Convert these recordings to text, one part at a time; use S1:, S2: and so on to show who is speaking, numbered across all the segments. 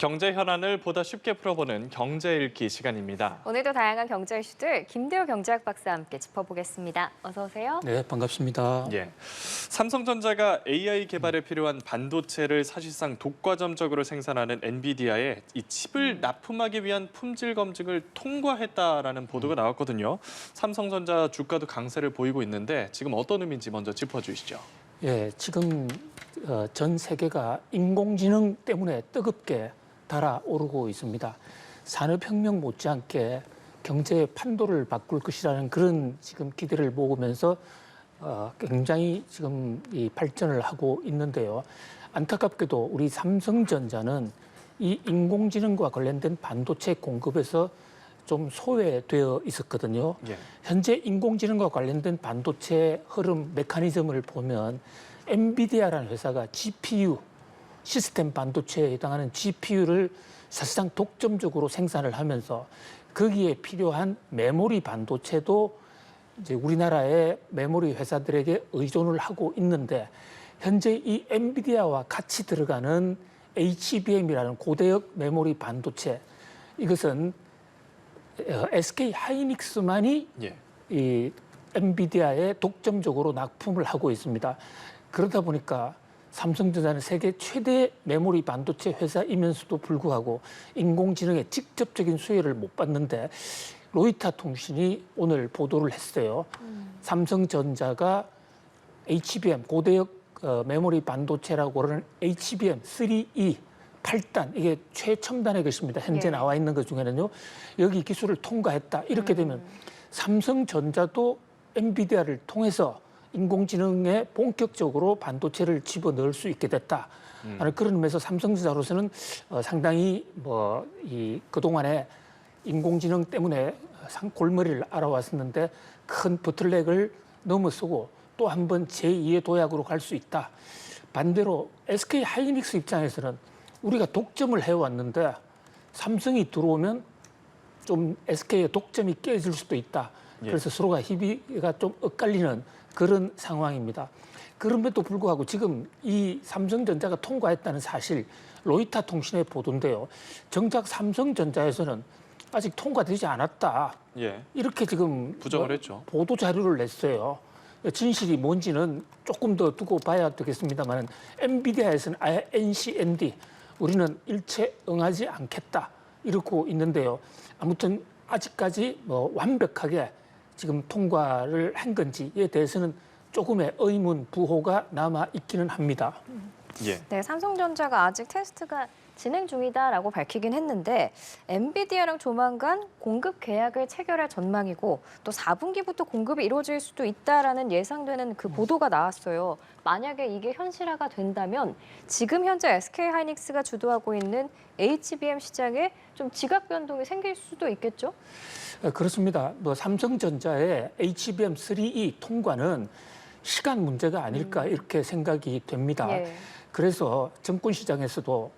S1: 경제 현안을 보다 쉽게 풀어보는 경제 읽기 시간입니다.
S2: 오늘도 다양한 경제 이슈들 김대호 경제학 박사와 함께 짚어보겠습니다. 어서 오세요.
S3: 네, 반갑습니다.
S1: 예. 삼성전자가 AI 개발에 필요한 반도체를 사실상 독과점적으로 생산하는 엔비디아에 이 칩을 납품하기 위한 품질 검증을 통과했다라는 보도가 나왔거든요. 삼성전자 주가도 강세를 보이고 있는데 지금 어떤 의미인지 먼저 짚어주시죠.
S3: 예, 지금 전 세계가 인공지능 때문에 뜨겁게 달아오르고 있습니다. 산업혁명 못지않게 경제의 판도를 바꿀 것이라는 그런 지금 기대를 모으면서 굉장히 지금 이 발전을 하고 있는데요. 안타깝게도 우리 삼성전자는 이 인공지능과 관련된 반도체 공급에서 좀 소외되어 있었거든요.
S1: 예.
S3: 현재 인공지능과 관련된 반도체 흐름 메커니즘을 보면 엔비디아라는 회사가 GPU, 시스템 반도체에 해당하는 GPU를 사실상 독점적으로 생산을 하면서 거기에 필요한 메모리 반도체도 이제 우리나라의 메모리 회사들에게 의존을 하고 있는데 현재 이 엔비디아와 같이 들어가는 HBM이라는 고대역 메모리 반도체 이것은 SK 하이닉스만이
S1: 예.
S3: 이 엔비디아에 독점적으로 납품을 하고 있습니다. 그러다 보니까 삼성전자는 세계 최대 메모리 반도체 회사이면서도 불구하고 인공지능의 직접적인 수혜를 못 받는데 로이터 통신이 오늘 보도를 했어요. 삼성전자가 HBM 고대역 메모리 반도체라고 하는 HBM3E 8단 이게 최첨단의 것입니다. 현재
S2: 예.
S3: 나와 있는 것 중에는요. 여기 기술을 통과했다. 이렇게 되면 삼성전자도 엔비디아를 통해서 인공지능에 본격적으로 반도체를 집어넣을 수 있게 됐다. 그런 의미에서 삼성전자로서는 상당히 그동안에 인공지능 때문에 골머리를 앓아왔었는데 큰 버틀넥을 넘어서고 또 한 번 제2의 도약으로 갈 수 있다. 반대로 SK 하이닉스 입장에서는 우리가 독점을 해왔는데 삼성이 들어오면 좀 SK의 독점이 깨질 수도 있다. 그래서 서로가 희비가 좀 엇갈리는 그런 상황입니다. 그럼에도 불구하고 지금 이 삼성전자가 통과했다는 사실 로이터 통신의 보도인데요. 정작 삼성전자에서는 아직 통과되지 않았다.
S1: 예.
S3: 이렇게 지금
S1: 부정을 했죠.
S3: 보도 자료를 냈어요. 진실이 뭔지는 조금 더 두고 봐야 되겠습니다만 엔비디아에서는 아예 NCND 우리는 일체 응하지 않겠다 이러고 있는데요. 아무튼 아직까지 완벽하게 지금 통과를 한 건지에 대해서는 조금의 의문 부호가 남아 있기는 합니다.
S1: 예.
S2: 네, 삼성전자가 아직 테스트가 진행 중이다라고 밝히긴 했는데 엔비디아랑 조만간 공급 계약을 체결할 전망이고 또 4분기부터 공급이 이루어질 수도 있다라는 예상되는 그 보도가 나왔어요. 만약에 이게 현실화가 된다면 지금 현재 SK 하이닉스가 주도하고 있는 HBM 시장에 좀 지각 변동이 생길 수도 있겠죠?
S3: 그렇습니다. 삼성전자의 HBM3E 통과는 시간 문제가 아닐까 이렇게 생각이 됩니다.
S2: 예.
S3: 그래서 증권시장에서도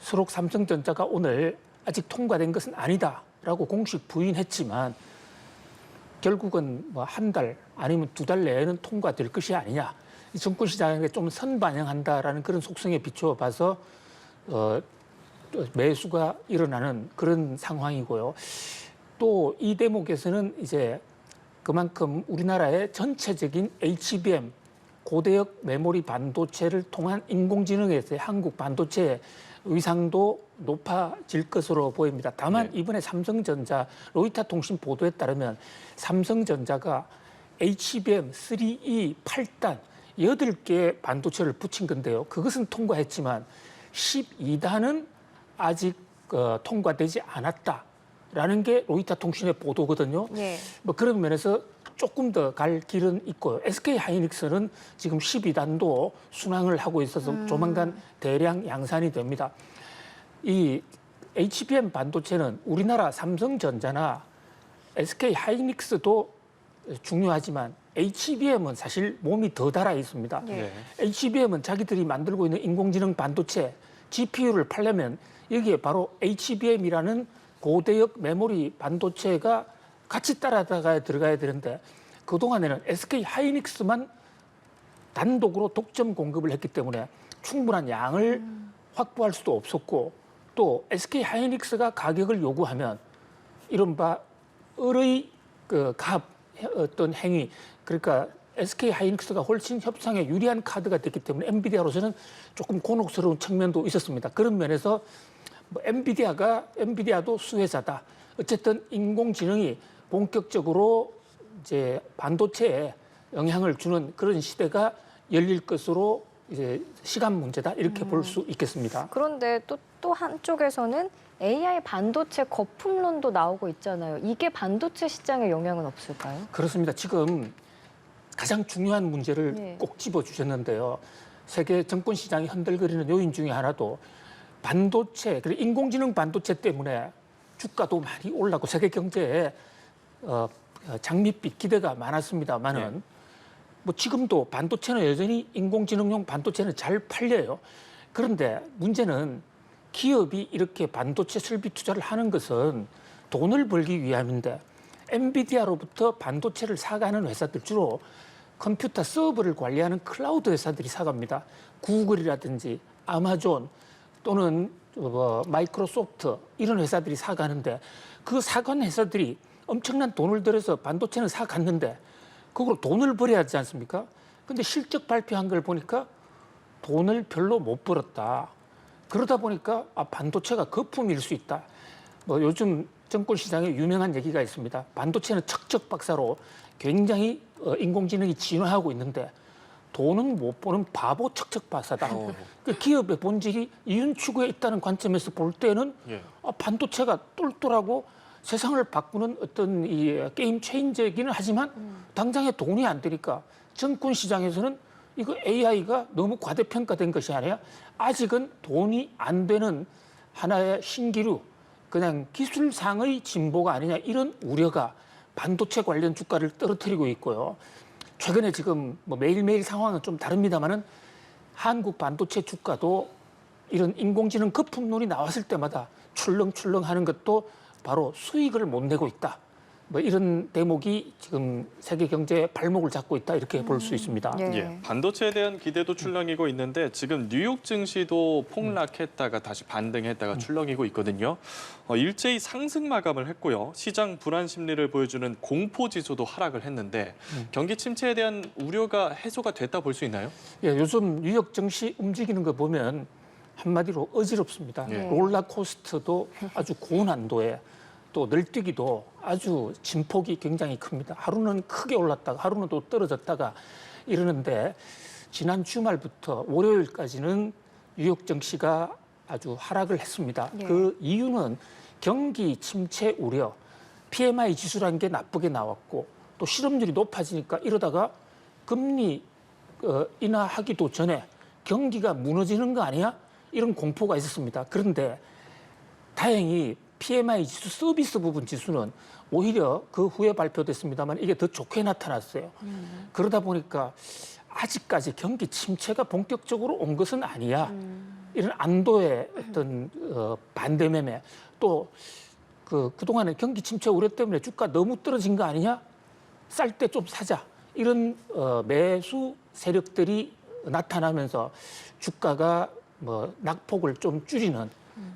S3: 수록 삼성전자가 오늘 아직 통과된 것은 아니다라고 공식 부인했지만 결국은 한 달 아니면 2달 내에는 통과될 것이 아니냐. 이 증권시장에 좀 선반영한다라는 그런 속성에 비추어 봐서 매수가 일어나는 그런 상황이고요. 또 이 대목에서는 이제 그만큼 우리나라의 전체적인 HBM 고대역 메모리 반도체를 통한 인공지능에서의 한국 반도체의 위상도 높아질 것으로 보입니다. 다만 이번에 삼성전자 로이터 통신 보도에 따르면 삼성전자가 HBM3E 8단 8개의 반도체를 붙인 건데요. 그것은 통과했지만 12단은 아직 통과되지 않았다라는 게 로이터 통신의 보도거든요.
S2: 예.
S3: 그런 면에서 조금 더 갈 길은 있고요. SK 하이닉스는 지금 12단도 순항을 하고 있어서 조만간 대량 양산이 됩니다. 이 HBM 반도체는 우리나라 삼성전자나 SK 하이닉스도 중요하지만 HBM은 사실 몸이 더 달아 있습니다.
S2: 예.
S3: HBM은 자기들이 만들고 있는 인공지능 반도체 GPU를 팔려면 여기에 바로 HBM이라는 고대역 메모리 반도체가 같이 따라다가 들어가야 되는데 그동안에는 SK 하이닉스만 단독으로 독점 공급을 했기 때문에 충분한 양을 확보할 수도 없었고 또 SK 하이닉스가 가격을 요구하면 이른바 을의 갑 어떤 행위, 그러니까 SK 하이닉스가 훨씬 협상에 유리한 카드가 됐기 때문에 엔비디아로서는 조금 곤혹스러운 측면도 있었습니다. 그런 면에서 뭐 엔비디아도 수혜자다. 어쨌든 인공지능이 본격적으로 이제 반도체에 영향을 주는 그런 시대가 열릴 것으로 이제 시간 문제다 이렇게 볼 수 있겠습니다.
S2: 그런데 또 한쪽에서는 AI 반도체 거품론도 나오고 있잖아요. 이게 반도체 시장에 영향은 없을까요?
S3: 그렇습니다. 지금 가장 중요한 문제를
S2: 네.
S3: 꼭 집어주셨는데요. 세계 정권 시장이 흔들거리는 요인 중에 하나도 반도체, 그리고 인공지능 반도체 때문에 주가도 많이 올랐고 세계 경제에 장밋빛 기대가 많았습니다만은
S1: 네.
S3: 뭐 지금도 반도체는 여전히 인공지능용 반도체는 잘 팔려요. 그런데 문제는 기업이 이렇게 반도체 설비 투자를 하는 것은 돈을 벌기 위함인데 엔비디아로부터 반도체를 사가는 회사들 주로 컴퓨터 서버를 관리하는 클라우드 회사들이 사갑니다. 구글이라든지 아마존 또는 마이크로소프트 이런 회사들이 사가는데 그 사간 회사들이 엄청난 돈을 들여서 반도체는 사갔는데 그걸로 돈을 벌어야 하지 않습니까? 근데 실적 발표한 걸 보니까 돈을 별로 못 벌었다. 그러다 보니까 반도체가 거품일 수 있다. 뭐 요즘 정권 시장에 유명한 얘기가 있습니다. 반도체는 척척박사로 굉장히 인공지능이 진화하고 있는데 돈은 못 버는 바보 척척박사다. 그 기업의 본질이 이윤 추구에 있다는 관점에서 볼 때는
S1: 예.
S3: 반도체가 똘똘하고 세상을 바꾸는 어떤 이 게임 체인저이기는 하지만 당장에 돈이 안 되니까 정권 시장에서는 이거 AI가 너무 과대평가된 것이 아니라 아직은 돈이 안 되는 하나의 신기루, 그냥 기술상의 진보가 아니냐 이런 우려가 반도체 관련 주가를 떨어뜨리고 있고요. 최근에 지금 뭐 매일매일 상황은 좀 다릅니다만은 한국 반도체 주가도 이런 인공지능 거품론이 나왔을 때마다 출렁출렁 하는 것도 바로 수익을 못 내고 있다. 뭐 이런 대목이 지금 세계 경제의 발목을 잡고 있다 이렇게 볼 수 있습니다.
S2: 예.
S1: 예, 반도체에 대한 기대도 출렁이고 있는데 지금 뉴욕 증시도 폭락했다가 다시 반등했다가 출렁이고 있거든요. 일제히 상승 마감을 했고요. 시장 불안 심리를 보여주는 공포 지수도 하락을 했는데 경기 침체에 대한 우려가 해소가 됐다 볼 수 있나요?
S3: 예, 요즘 뉴욕 증시 움직이는 거 보면 한마디로 어지럽습니다.
S1: 예.
S3: 롤러코스터도 아주 고난도에 또 널뛰기도 아주 진폭이 굉장히 큽니다. 하루는 크게 올랐다가 하루는 또 떨어졌다가 이러는데 지난 주말부터 월요일까지는 뉴욕 증시가 아주 하락을 했습니다.
S2: 예.
S3: 그 이유는 경기 침체 우려, PMI 지수라는 게 나쁘게 나왔고 또 실업률이 높아지니까 이러다가 금리 인하하기도 전에 경기가 무너지는 거 아니야? 이런 공포가 있었습니다. 그런데 다행히 PMI 지수 서비스 부분 지수는 오히려 그 후에 발표됐습니다만 이게 더 좋게 나타났어요. 그러다 보니까 아직까지 경기 침체가 본격적으로 온 것은 아니야. 이런 안도의 어떤 반대 매매 또 그동안에 경기 침체 우려 때문에 주가 너무 떨어진 거 아니냐? 쌀 때 좀 사자. 이런 매수 세력들이 나타나면서 주가가 뭐 낙폭을 좀 줄이는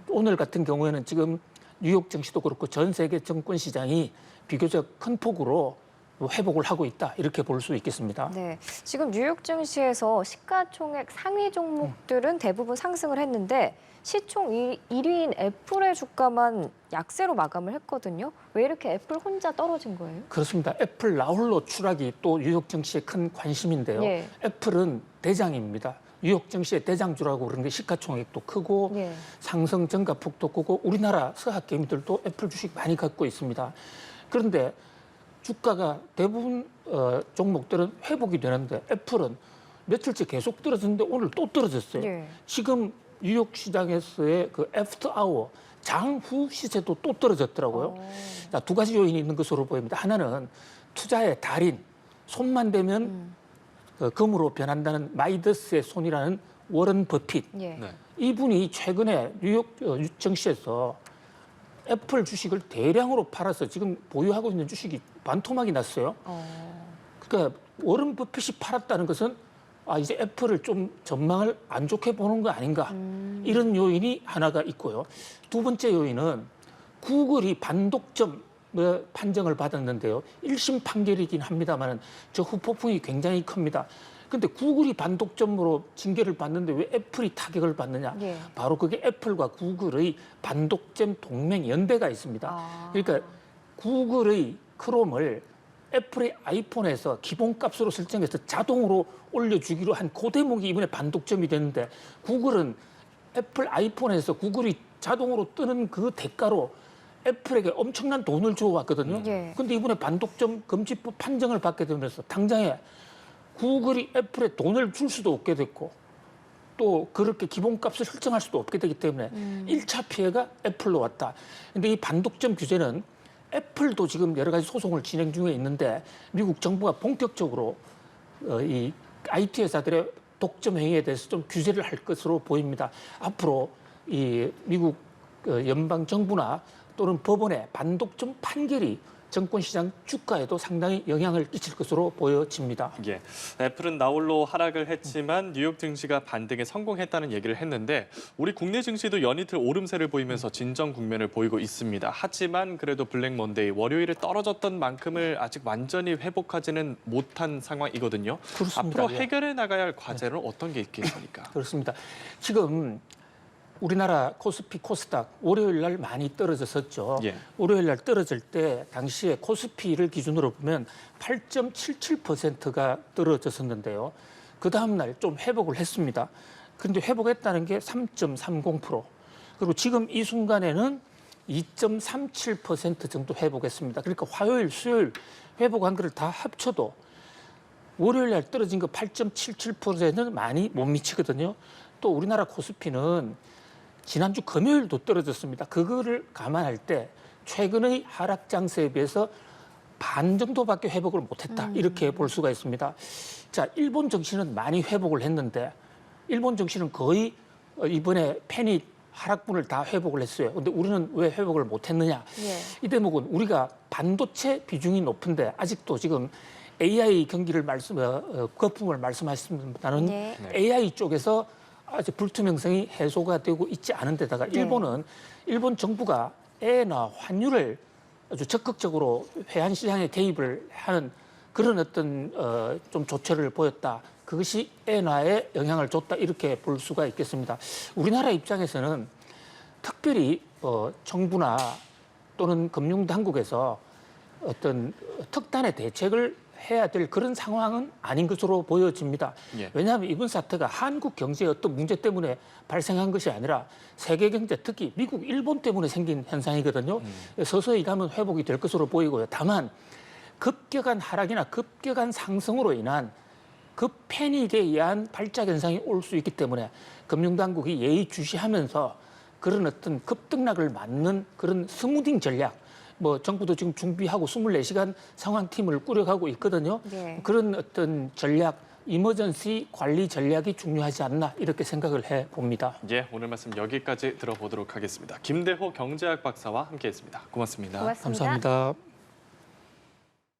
S3: 오늘 같은 경우에는 지금 뉴욕 증시도 그렇고 전 세계 정권 시장이 비교적 큰 폭으로 회복을 하고 있다 이렇게 볼 수 있겠습니다.
S2: 네, 지금 뉴욕 증시에서 시가총액 상위 종목들은 대부분 상승을 했는데 시총 1위인 애플의 주가만 약세로 마감을 했거든요. 왜 이렇게 애플 혼자 떨어진 거예요?
S3: 그렇습니다. 애플 나홀로 추락이 또 뉴욕 증시의 큰 관심인데요.
S2: 예.
S3: 애플은 대장입니다. 뉴욕 증시의 대장주라고 그러는데 시가총액도 크고
S2: 예.
S3: 상승 증가폭도 크고 우리나라 서학 개미들도 애플 주식 많이 갖고 있습니다. 그런데 주가가 대부분 종목들은 회복이 되는데 애플은 며칠째 계속 떨어졌는데 오늘 또 떨어졌어요.
S2: 예.
S3: 지금 뉴욕 시장에서의 그 애프터 아워 장후 시세도 또 떨어졌더라고요. 자, 두 가지 요인이 있는 것으로 보입니다. 하나는 투자의 달인, 손만 대면 금으로 변한다는 마이더스의 손이라는 워런 버핏.
S2: 예.
S1: 네.
S3: 이분이 최근에 뉴욕 증시에서 애플 주식을 대량으로 팔아서 지금 보유하고 있는 주식이 반토막이 났어요. 그러니까 워런 버핏이 팔았다는 것은 이제 애플을 좀 전망을 안 좋게 보는 거 아닌가 이런 요인이 하나가 있고요. 두 번째 요인은 구글이 반독점 판정을 받았는데요. 1심 판결이긴 합니다만 저 후폭풍이 굉장히 큽니다. 근데 구글이 반독점으로 징계를 받는데 왜 애플이 타격을 받느냐?
S2: 예.
S3: 바로 그게 애플과 구글의 반독점 동맹 연대가 있습니다. 그러니까 구글의 크롬을 애플의 아이폰에서 기본값으로 설정해서 자동으로 올려주기로 한 그 대목이 이번에 반독점이 됐는데 구글은 애플 아이폰에서 구글이 자동으로 뜨는 그 대가로 애플에게 엄청난 돈을 주어왔거든요.
S2: 예.
S3: 근데 이번에 반독점 금지법 판정을 받게 되면서 당장에 구글이 애플에 돈을 줄 수도 없게 됐고 또 그렇게 기본값을 설정할 수도 없게 되기 때문에 1차 피해가 애플로 왔다. 근데 이 반독점 규제는 애플도 지금 여러 가지 소송을 진행 중에 있는데 미국 정부가 본격적으로 이 IT 회사들의 독점 행위에 대해서 좀 규제를 할 것으로 보입니다. 앞으로 이 미국 연방 정부나 또는 법원의 반독점 판결이 정권시장 주가에도 상당히 영향을 끼칠 것으로 보여집니다.
S1: 예, 애플은 나홀로 하락을 했지만 뉴욕 증시가 반등에 성공했다는 얘기를 했는데 우리 국내 증시도 연이틀 오름세를 보이면서 진정 국면을 보이고 있습니다. 하지만 그래도 블랙 먼데이 월요일에 떨어졌던 만큼을 아직 완전히 회복하지는 못한 상황이거든요.
S3: 그렇습니다.
S1: 앞으로
S3: 예.
S1: 해결해 나가야 할 과제는 어떤 게 있겠습니까?
S3: 그렇습니다. 지금 우리나라 코스피, 코스닥 월요일 날 많이 떨어졌었죠.
S1: 예.
S3: 월요일 날 떨어질 때 당시에 코스피를 기준으로 보면 8.77%가 떨어졌었는데요. 그 다음 날 좀 회복을 했습니다. 그런데 회복했다는 게 3.30%. 그리고 지금 이 순간에는 2.37% 정도 회복했습니다. 그러니까 화요일, 수요일 회복한 거를 다 합쳐도 월요일 날 떨어진 거 8.77%는 많이 못 미치거든요. 또 우리나라 코스피는 지난주 금요일도 떨어졌습니다. 그거를 감안할 때 최근의 하락 장세에 비해서 반 정도밖에 회복을 못했다. 이렇게 볼 수가 있습니다. 자, 일본 증시는 많이 회복을 했는데 일본 증시는 거의 이번에 penny 하락분을 다 회복을 했어요. 근데 우리는 왜 회복을 못했느냐?
S2: 예.
S3: 이 대목은 우리가 반도체 비중이 높은데 아직도 지금 AI 경기를 거품을 말씀하셨습니다는
S2: 네.
S3: AI 쪽에서 아직 불투명성이 해소가 되고 있지 않은 데다가 일본은 일본 정부가 엔화 환율을 아주 적극적으로 회한 시장에 개입을 하는 그런 어떤 좀 조처를 보였다. 그것이 엔화에 영향을 줬다 이렇게 볼 수가 있겠습니다. 우리나라 입장에서는 특별히 정부나 또는 금융당국에서 어떤 특단의 대책을 해야 될 그런 상황은 아닌 것으로 보여집니다.
S1: 예.
S3: 왜냐하면 이번 사태가 한국 경제의 어떤 문제 때문에 발생한 것이 아니라 세계 경제, 특히 미국, 일본 때문에 생긴 현상이거든요. 서서히 가면 회복이 될 것으로 보이고요. 다만 급격한 하락이나 급격한 상승으로 인한 패닉에 의한 발작 현상이 올 수 있기 때문에 금융당국이 예의주시하면서 그런 어떤 급등락을 막는 그런 스무딩 전략, 정부도 지금 준비하고 24시간 상황팀을 꾸려가고 있거든요.
S2: 네.
S3: 그런 어떤 전략, 이머전시 관리 전략이 중요하지 않나 이렇게 생각을 해봅니다.
S1: 예, 오늘 말씀 여기까지 들어보도록 하겠습니다. 김대호 경제학 박사와 함께했습니다. 고맙습니다.
S2: 고맙습니다.
S3: 감사합니다.